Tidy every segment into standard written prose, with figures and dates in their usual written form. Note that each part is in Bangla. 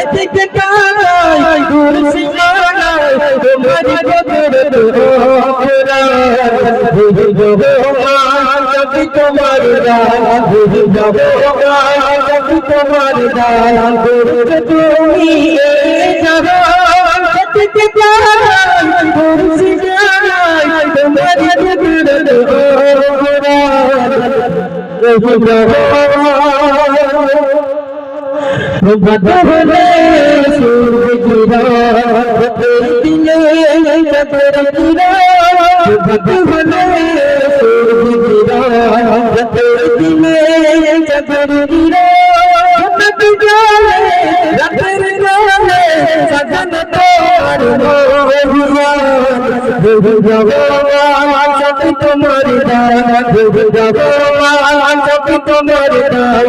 দেখতে পাই দূর সীমানায় তোমারি কুদরত ও কুরআন ভুলে যাবো কবি তোমার দান ভুলে যাবো কবি তোমার দান করতে তুমি জাহান দেখতে পাই দূর সীমানায় তোমারি কুদরত ও কুরআন ভুলে যাবো बदले सूरज गिरा तेरे दिले चक्कर गिरा बदले सूरज गिरा तेरे दिले चक्कर गिरा रब जाने सजन तोर मोहिया देव जवान सब तुम्हारी दान देव जवान सब तुम्हारी दान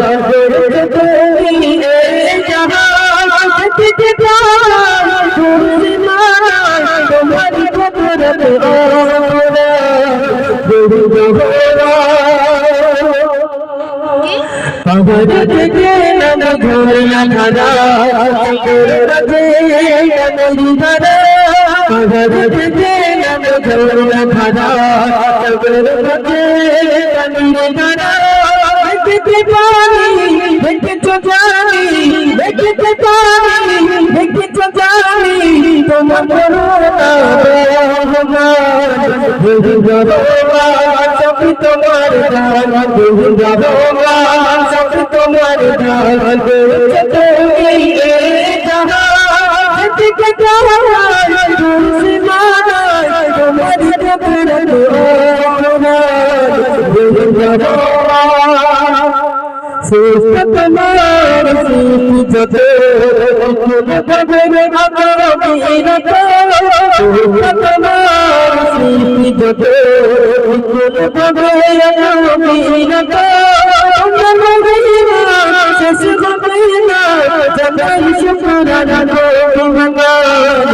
तुम्हारी कुदरत अगर देखे न घोड़िया धरा मेरी धरा अगर देखे न घोड़िया धरा मेरी धरा देखते पानी देखते जानी देखते पानी देखते जानी तुम करुणा सब तुम्हारे दान सब तुम्हारे दान तुम्हारे जते बगरे अगर मीरत तुम्हारे जते बगरे अगर मीरत ससुरना जगन शुक्राना भगवान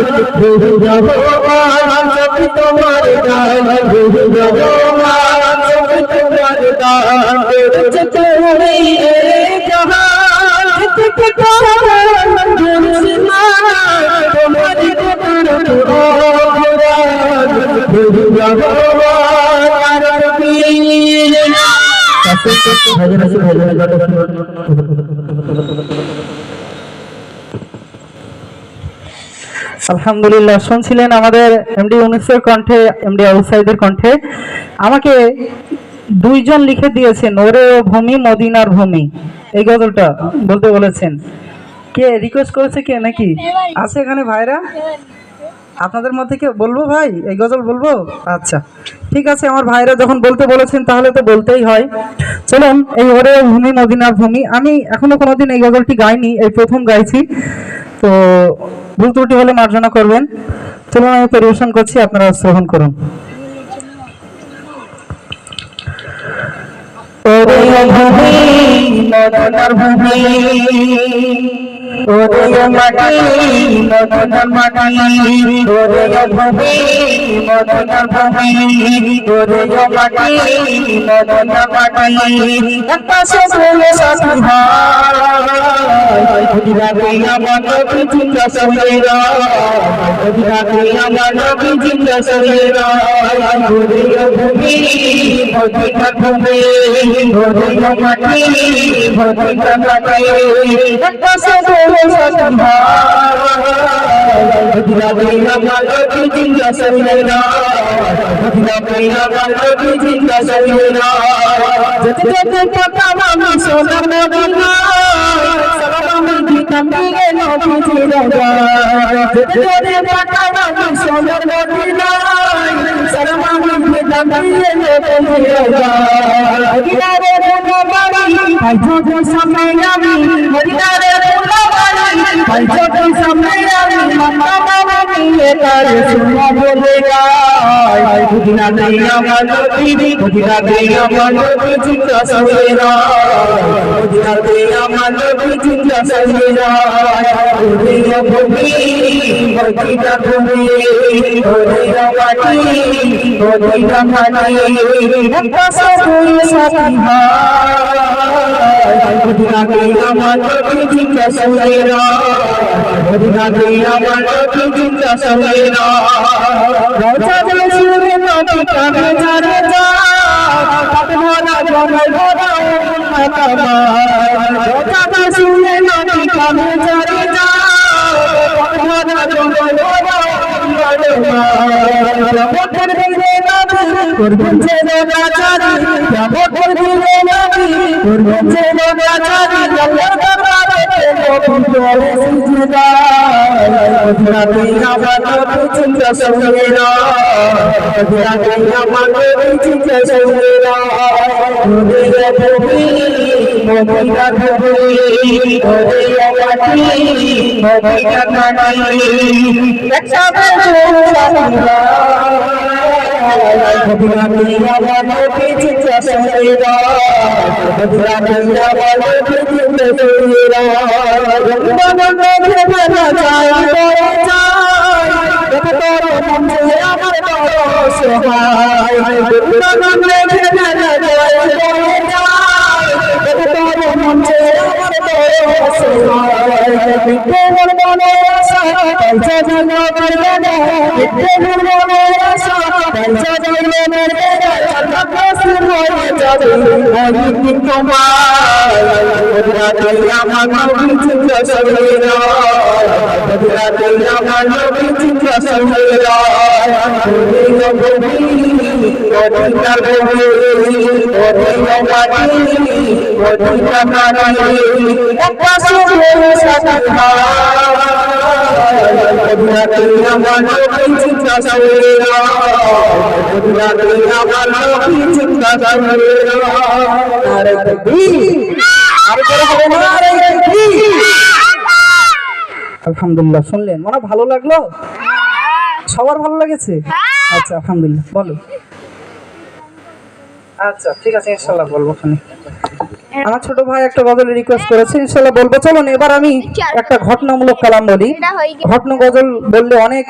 भगवान सब तुम्हारे दान भगवान सब तुम्हारे दान जते আলহামদুলিল্লাহ শুনছিলেন আমাদের এমডি ইউনুসের কণ্ঠে, এমডি আবু সাইদের কণ্ঠে। আমাকে দুইজন লিখে দিয়েছেন, ওরে ভূমি মদিনার ভূমি, এই গজলটা বলতে বলেছেন। কে রিকোয়েস্ট করেছে, কে নাকি আছে এখানে ভাইরা? আপনাদের মধ্যে কে বলবো ভাই এই গজল বলবো? আচ্ছা ঠিক আছে, আমার ভাইরা যখন বলতে বলেছেন তাহলে তো বলতেই হয়। চলুন, এই ওরে ভূমি মদিনার ভূমি, আমি এখনো কোনোদিন এই গজলটি গাইনি, এই প্রথম গাইছি, তো ভুল ত্রুটি হলে মার্জনা করবেন। চলুন আমি পরিবেশন করছি, আপনারা শ্রবণ করুন। ওরে ভূমি মদিনার ভূমি, ওরে মাটি মদিনার মাটি, ওরে ভূমি মদিনার ভূমি, ওরে মাটি মদিনার মাটি, আকাশে ফুলে সাথী হয় খুদিরা কইয়া মানব জিন্দা সহেরা, খুদিরা কইয়া মানব জিন্দা সহেরা, ওরে ভূমি মদিনার ভূমি, ওরে মাটি মদিনার মাটি, আকাশে ফুলে সাথী হয় খুদিরা কইয়া মানব জিন্দা সহেরা, খুদিরা কইয়া মানব জিন্দা সহেরা, যেতে যেতে কথা আমি সোনার মদিনা সালাম দিতাম দিলে নবীজির গায়, যেতে যেতে কথা আমি সোনার মদিনা সালাম দিতাম দিলে নবীজির গায়, মদিনারে ফুলবাড়ি ভাই চোখের সামনে আমি, মদিনারে ফুলবাড়ি ভাই চোখের সামনে আমি, মাতা বাবা তার সুমা বলে গায় মদিনা দিয়ে আমার নবী মদিনা দিয়ে আমার নবী জিন্দা সহেরা মদিনা দিয়ে আমার নবী জিন্দা সহেরা মদিনা ভূমি মদিনা ভূমি মদিনা মাটি মদিনা মাটি পাশাপুরি সাথী মদিনা দিয়ে আমার নবী জিন্দা সহেরা মদিনা দিয়ে আমার নবী জিন্দা সহেরা রওজা রসুলের নবী কামে জানে যা ভরা জমে ভরা উম্মত আমার রওজা রসুলের নবী কামে জানে যা ভরা জমে ভরা উম্মত আমার মোটর দিলে নবী করবেন যে নজারি মোটর দিলে নবী করবেন যে নজারি আল্লাহর দরবারে নবী করে সিজদা মদিনা দিয়ে আমার নবী জিন্দা সহেরা মদিনা দিয়ে আমার নবী জিন্দা সহেরা মদিনা ভূমি মদিনা ভূমি মদিনা মাটি মদিনা মাটি একসাথে সাথীরা মদিনা দিয়ে আমার নবী জিন্দা সহেরা মদিনা দিয়ে আমার নবী জিন্দা সহেরা মদিনা যায় বড় যায় তোর মনে আমার বড় সহায় মদিনা যায় বড় যায় তোর মনে আমার বড় সহায় তোর মনে আশা পয়সা জন্য করবে না তোর মনে আশা পয়সা জন্য করবে না চাকরি হয়ে যাবে অনেক তোমার মদিনা দিয়ে আমার নবী জিন্দা সহেরা মদিনা দিয়ে আমার নবী জিন্দা সহেরা মদিনা ভূমি মদিনা ভূমি মদিনা মাটি মদিনা মাটি পাশাপুরি সাথী মদিনা দিয়ে আমার নবী জিন্দা সহেরা মদিনা দিয়ে আমার নবী জিন্দা সহেরা নারে তাকবীর আর করে হবে না নারে তাকবীর আলহামদুলিল্লাহ। শুনলেন মানে ভালো লাগলো? সবার ভালো লেগেছে? আচ্ছা আলহামদুলিল্লাহ। বলো। আচ্ছা ঠিক আছে ইনশাআল্লাহ বলবো। আমার ছোট ভাই একটা গজলের রিকোয়েস্ট করেছে, ইনশাআল্লাহ বলবো। চলুন এবার আমি একটা ঘটনামূলক কালাম বলি। ঘটনা গজল বললে অনেক